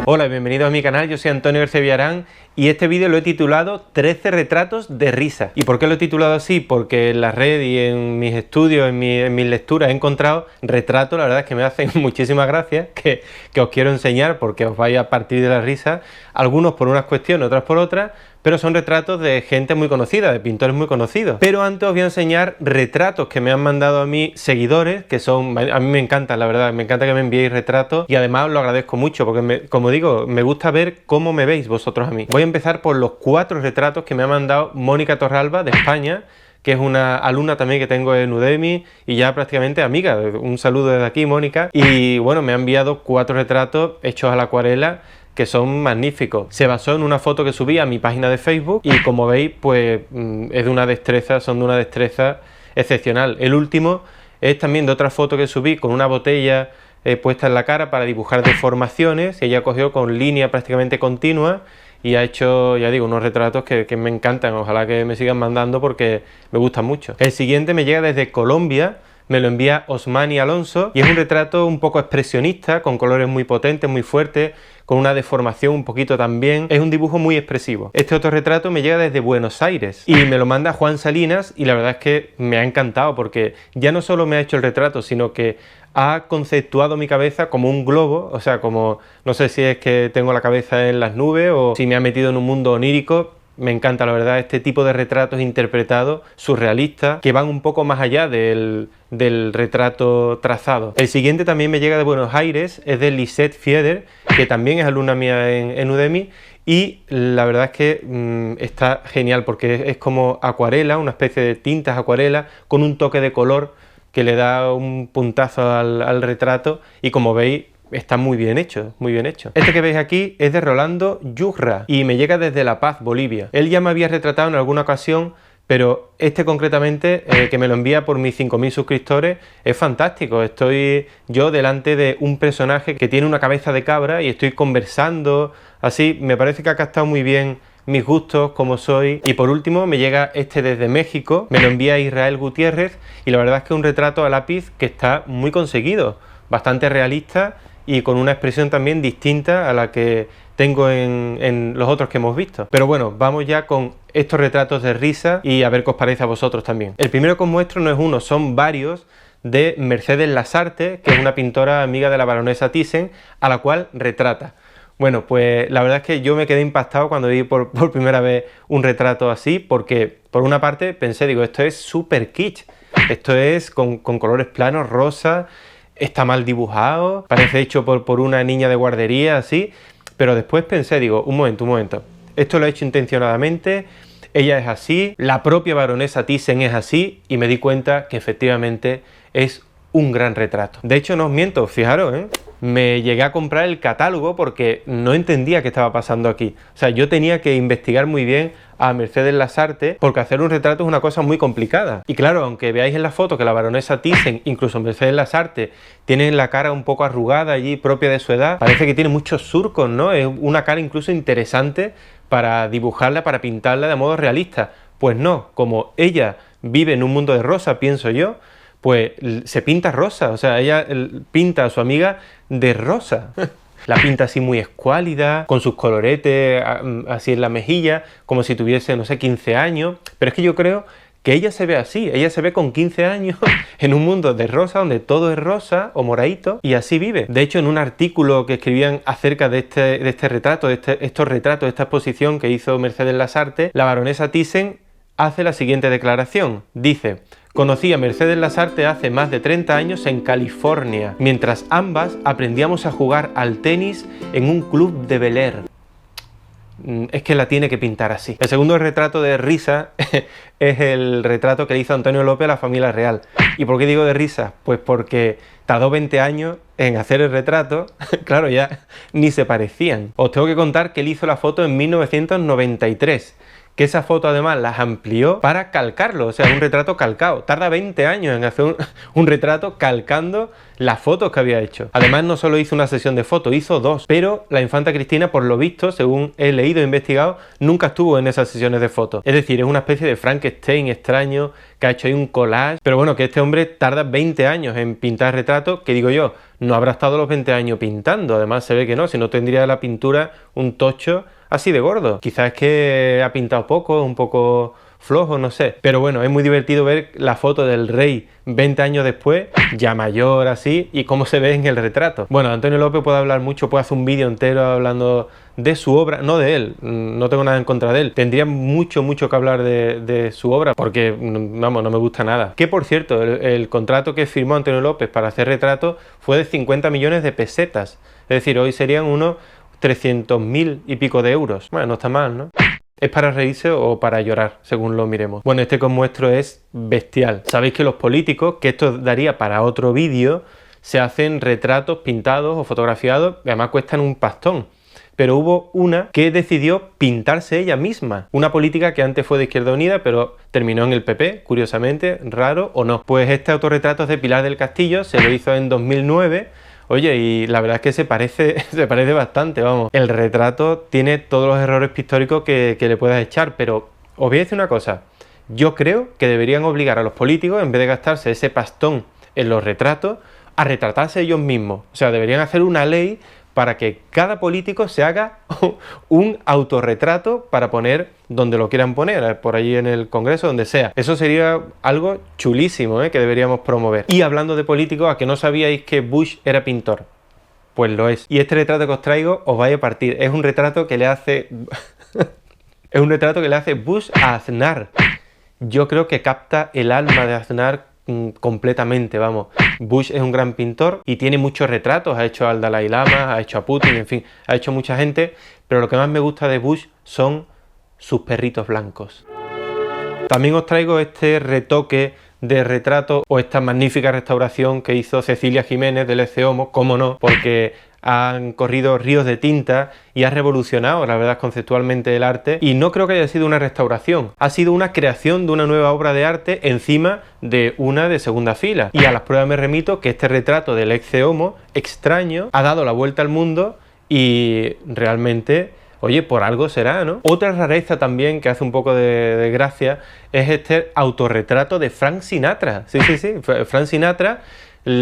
Hola, bienvenidos a mi canal, yo soy Antonio García Villarán y este vídeo lo he titulado 13 retratos de risa. ¿Y por qué lo he titulado así? Porque en la red y en mis estudios, en mis lecturas he encontrado retratos, la verdad es que me hacen muchísimas gracias, que os quiero enseñar porque os vais a partir de la risa, algunos por unas cuestiones, otras por otras, pero son retratos de gente muy conocida, de pintores muy conocidos. Pero antes os voy a enseñar retratos que me han mandado a mí seguidores, que son, a mí me encantan, la verdad, me encanta que me enviéis retratos y además os lo agradezco mucho porque, como digo, me gusta ver cómo me veis vosotros a mí. Voy a empezar por los 4 retratos que me ha mandado Mónica Torralba de España, que es una alumna también que tengo en Udemy y ya prácticamente amiga. Un saludo desde aquí, Mónica. Y bueno, me ha enviado 4 retratos hechos a la acuarela que son magníficos. Se basó en una foto que subí a mi página de Facebook y como veis, pues es de una destreza, son de una destreza excepcional. El último es también de otra foto que subí con una botella puesta en la cara para dibujar deformaciones. Ella cogió con línea prácticamente continua y ha hecho, ya digo, unos retratos que me encantan. Ojalá que me sigan mandando porque me gustan mucho. El siguiente me llega desde Colombia. Me lo envía Osmani Alonso y es un retrato un poco expresionista, con colores muy potentes, muy fuertes, con una deformación un poquito también. Es un dibujo muy expresivo. Este otro retrato me llega desde Buenos Aires y me lo manda Juan Salinas y la verdad es que me ha encantado porque ya no solo me ha hecho el retrato, sino que ha conceptuado mi cabeza como un globo, o sea, como, no sé si es que tengo la cabeza en las nubes o si me ha metido en un mundo onírico. Me encanta, la verdad, este tipo de retratos interpretados, surrealistas, que van un poco más allá del retrato trazado. El siguiente también me llega de Buenos Aires, es de Lisette Fieder, que también es alumna mía en Udemy, y la verdad es que está genial porque es como acuarela, una especie de tintas acuarela, con un toque de color que le da un puntazo al retrato, y como veis, está muy bien hecho, muy bien hecho. Este que veis aquí es de Rolando Yurra y me llega desde La Paz, Bolivia. Él ya me había retratado en alguna ocasión, pero este concretamente, que me lo envía por mis 5000 suscriptores, es fantástico. Estoy yo delante de un personaje que tiene una cabeza de cabra y estoy conversando, así, me parece que ha captado muy bien mis gustos, como soy. Y por último me llega este desde México, me lo envía Israel Gutiérrez y la verdad es que es un retrato a lápiz que está muy conseguido, bastante realista y con una expresión también distinta a la que tengo en los otros que hemos visto. Pero bueno, vamos ya con estos retratos de risa y a ver qué os parece a vosotros también. El primero que os muestro no es uno, son varios, de Mercedes Lasarte, que es una pintora amiga de la baronesa Thyssen, a la cual retrata. Bueno, pues la verdad es que yo me quedé impactado cuando vi por primera vez un retrato así, porque por una parte pensé, digo, esto es súper kitsch, esto es con colores planos, rosa. Está mal dibujado, parece hecho por una niña de guardería, así, pero después pensé, digo, un momento, esto lo he hecho intencionadamente, ella es así, la propia baronesa Thyssen es así, y me di cuenta que efectivamente es un gran retrato. De hecho, no os miento, fijaros, me llegué a comprar el catálogo porque no entendía qué estaba pasando aquí. O sea, yo tenía que investigar muy bien a Mercedes Lasarte porque hacer un retrato es una cosa muy complicada. Y claro, aunque veáis en la foto que la baronesa Thyssen, incluso Mercedes Lasarte, tiene la cara un poco arrugada allí, propia de su edad, parece que tiene muchos surcos, ¿no? Es una cara incluso interesante para dibujarla, para pintarla de modo realista. Pues no, como ella vive en un mundo de rosa, pienso yo, pues se pinta rosa, o sea, ella pinta a su amiga de rosa. La pinta así muy escuálida, con sus coloretes así en la mejilla, como si tuviese, no sé, 15 años. Pero es que yo creo que ella se ve así, ella se ve con 15 años en un mundo de rosa, donde todo es rosa o moradito, y así vive. De hecho, en un artículo que escribían acerca de este retrato, estos retratos, de esta exposición que hizo Mercedes Lasarte, la baronesa Thyssen hace la siguiente declaración. Dice: conocí a Mercedes Lasarte hace más de 30 años en California, mientras ambas aprendíamos a jugar al tenis en un club de Bel Air. Es que la tiene que pintar así. El segundo retrato de risa es el retrato que le hizo Antonio López a la familia real. ¿Y por qué digo de risa? Pues porque tardó 20 años en hacer el retrato, claro, ya ni se parecían. Os tengo que contar que él hizo la foto en 1993. que esa foto además las amplió para calcarlo, o sea, un retrato calcado. Tarda 20 años en hacer un retrato calcando las fotos que había hecho. Además, no solo hizo una sesión de fotos, hizo dos. Pero la infanta Cristina, por lo visto, según he leído e investigado, nunca estuvo en esas sesiones de fotos. Es decir, es una especie de Frankenstein extraño que ha hecho ahí un collage. Pero bueno, que este hombre tarda 20 años en pintar retratos, que digo yo, no habrá estado los 20 años pintando. Además, se ve que no, si no tendría la pintura un tocho así de gordo. Quizás es que ha pintado poco, un poco flojo, no sé. Pero bueno, es muy divertido ver la foto del rey 20 años después, ya mayor así, y cómo se ve en el retrato. Bueno, Antonio López puede hablar mucho, puede hacer un vídeo entero hablando de su obra, no de él, no tengo nada en contra de él. Tendría mucho que hablar de su obra, porque, vamos, no me gusta nada. Que, por cierto, el contrato que firmó Antonio López para hacer retratos fue de 50 millones de pesetas. Es decir, hoy serían unos 300.000 y pico de euros. Bueno, no está mal, ¿no? ¿Es para reírse o para llorar, según lo miremos? Bueno, este que os muestro es bestial. Sabéis que los políticos, que esto daría para otro vídeo, se hacen retratos pintados o fotografiados, y además cuestan un pastón. Pero hubo una que decidió pintarse ella misma. Una política que antes fue de Izquierda Unida, pero terminó en el PP, curiosamente, raro o no. Pues este autorretrato es de Pilar del Castillo, se lo hizo en 2009. Oye, y la verdad es que se parece bastante, vamos. El retrato tiene todos los errores pictóricos que le puedas echar, pero os voy a decir una cosa. Yo creo que deberían obligar a los políticos, en vez de gastarse ese pastón en los retratos, a retratarse ellos mismos. O sea, deberían hacer una ley para que cada político se haga un autorretrato para poner donde lo quieran poner, por allí en el Congreso, donde sea. Eso sería algo chulísimo, que deberíamos promover. Y hablando de políticos, ¿a que no sabíais que Bush era pintor? Pues lo es. Y este retrato que os traigo os vais a partir. Es un retrato que le hace... es un retrato que le hace Bush a Aznar. Yo creo que capta el alma de Aznar completamente, vamos. Bush es un gran pintor y tiene muchos retratos, ha hecho al Dalai Lama, ha hecho a Putin, en fin, ha hecho mucha gente, pero lo que más me gusta de Bush son sus perritos blancos. También os traigo este retoque de retrato o esta magnífica restauración que hizo Cecilia Jiménez del EC Homo, cómo no, porque han corrido ríos de tinta y ha revolucionado, la verdad, conceptualmente el arte, y no creo que haya sido una restauración, ha sido una creación de una nueva obra de arte encima de una de segunda fila. Y a las pruebas me remito que este retrato del EC Homo extraño ha dado la vuelta al mundo y realmente... Oye, por algo será, ¿no? Otra rareza también que hace un poco de gracia es este autorretrato de Frank Sinatra. Sí, Frank Sinatra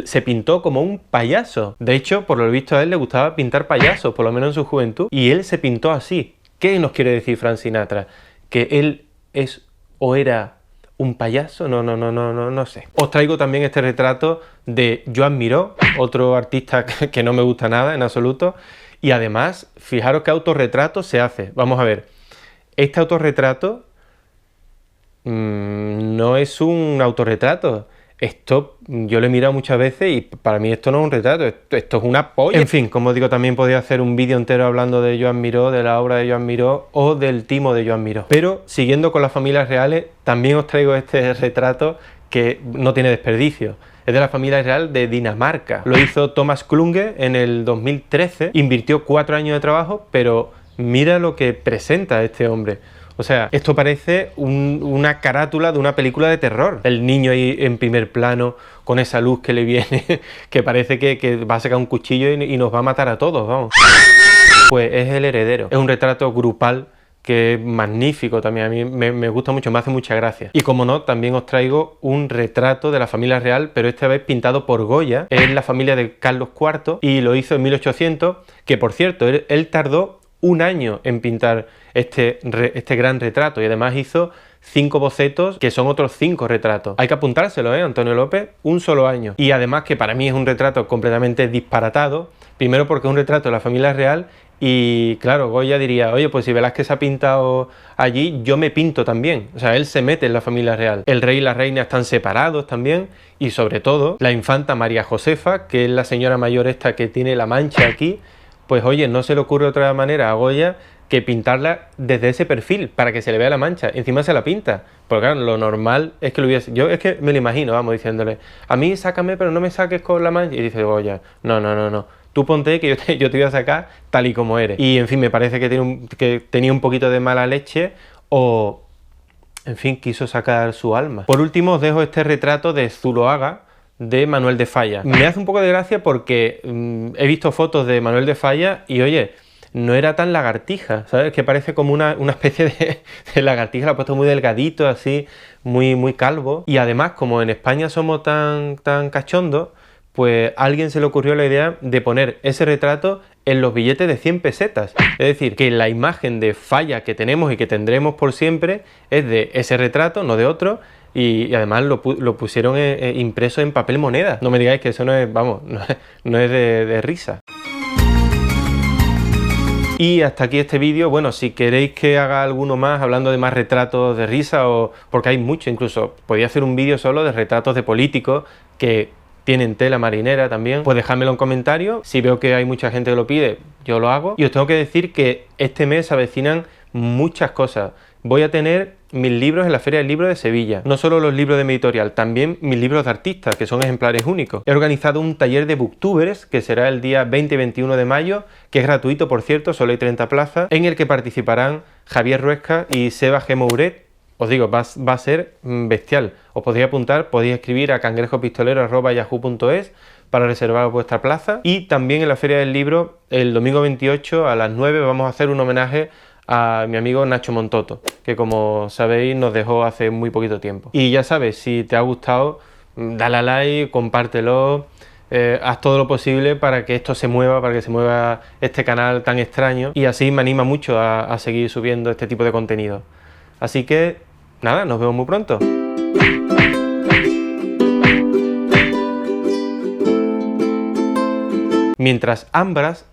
se pintó como un payaso. De hecho, por lo visto a él le gustaba pintar payasos, por lo menos en su juventud, y él se pintó así. ¿Qué nos quiere decir Frank Sinatra? ¿Que él es o era un payaso? No sé. Os traigo también este retrato de Joan Miró, otro artista que no me gusta nada en absoluto. Y además, fijaros qué autorretrato se hace. Vamos a ver, este autorretrato no es un autorretrato. Esto yo lo he mirado muchas veces y para mí esto no es un retrato, esto es una polla. En fin, como digo, también podría hacer un vídeo entero hablando de Joan Miró, de la obra de Joan Miró o del timo de Joan Miró. Pero siguiendo con las familias reales, también os traigo este retrato que no tiene desperdicio. Es de la familia real de Dinamarca. Lo hizo Thomas Klunge en el 2013. Invirtió 4 años de trabajo, pero mira lo que presenta este hombre. O sea, esto parece una carátula de una película de terror. El niño ahí en primer plano, con esa luz que le viene, que parece que va a sacar un cuchillo y nos va a matar a todos, vamos. Pues es el heredero. Es un retrato grupal que es magnífico también, a mí me gusta mucho, me hace mucha gracia. Y como no, también os traigo un retrato de la familia real, pero esta vez pintado por Goya. Es la familia de Carlos IV y lo hizo en 1800, que por cierto, él tardó un año en pintar este gran retrato y además hizo 5 bocetos que son otros 5 retratos. Hay que apuntárselo, Antonio López, un solo año. Y además que para mí es un retrato completamente disparatado, primero porque es un retrato de la familia real. Y claro, Goya diría, oye, pues si Velázquez se ha pintado allí, yo me pinto también. O sea, él se mete en la familia real. El rey y la reina están separados también. Y sobre todo, la infanta María Josefa, que es la señora mayor esta que tiene la mancha aquí, pues oye, no se le ocurre otra manera a Goya que pintarla desde ese perfil, para que se le vea la mancha. Encima se la pinta. Porque claro, lo normal es que lo hubiese... Yo es que me lo imagino, vamos, diciéndole, a mí sácame, pero no me saques con la mancha. Y dice Goya, no. Tú ponte que yo te voy a sacar tal y como eres. Y en fin, me parece que tenía un poquito de mala leche o, en fin, quiso sacar su alma. Por último os dejo este retrato de Zuloaga de Manuel de Falla. Me hace un poco de gracia porque he visto fotos de Manuel de Falla y oye, no era tan lagartija, ¿sabes? Que parece como una especie de lagartija, la ha puesto muy delgadito, así, muy calvo. Y además, como en España somos tan cachondos, pues a alguien se le ocurrió la idea de poner ese retrato en los billetes de 100 pesetas. Es decir, que la imagen de Falla que tenemos y que tendremos por siempre es de ese retrato, no de otro, y además lo pusieron impreso en papel moneda. No me digáis que eso no es, vamos, no es de risa. Y hasta aquí este vídeo. Bueno, si queréis que haga alguno más hablando de más retratos de risa, o porque hay mucho, incluso podría hacer un vídeo solo de retratos de políticos que tienen tela marinera también, pues dejádmelo en comentarios. Si veo que hay mucha gente que lo pide, yo lo hago. Y os tengo que decir que este mes se avecinan muchas cosas. Voy a tener mis libros en la Feria del Libro de Sevilla. No solo los libros de mi editorial, también mis libros de artistas, que son ejemplares únicos. He organizado un taller de booktubers, que será el día 20 y 21 de mayo, que es gratuito, por cierto, solo hay 30 plazas, en el que participarán Javier Ruesca y Seba G. Mouret. Os digo, va a ser bestial. Os podéis apuntar, podéis escribir a cangrejopistolero@yahoo.es para reservar vuestra plaza. Y también en la Feria del Libro, el domingo 28 a las 9 vamos a hacer un homenaje a mi amigo Nacho Montoto, que como sabéis nos dejó hace muy poquito tiempo. Y ya sabes, si te ha gustado, dale a like, compártelo, haz todo lo posible para que esto se mueva, para que se mueva este canal tan extraño, y así me anima mucho a seguir subiendo este tipo de contenido. Así que, nada, nos vemos muy pronto. Mientras Ambras...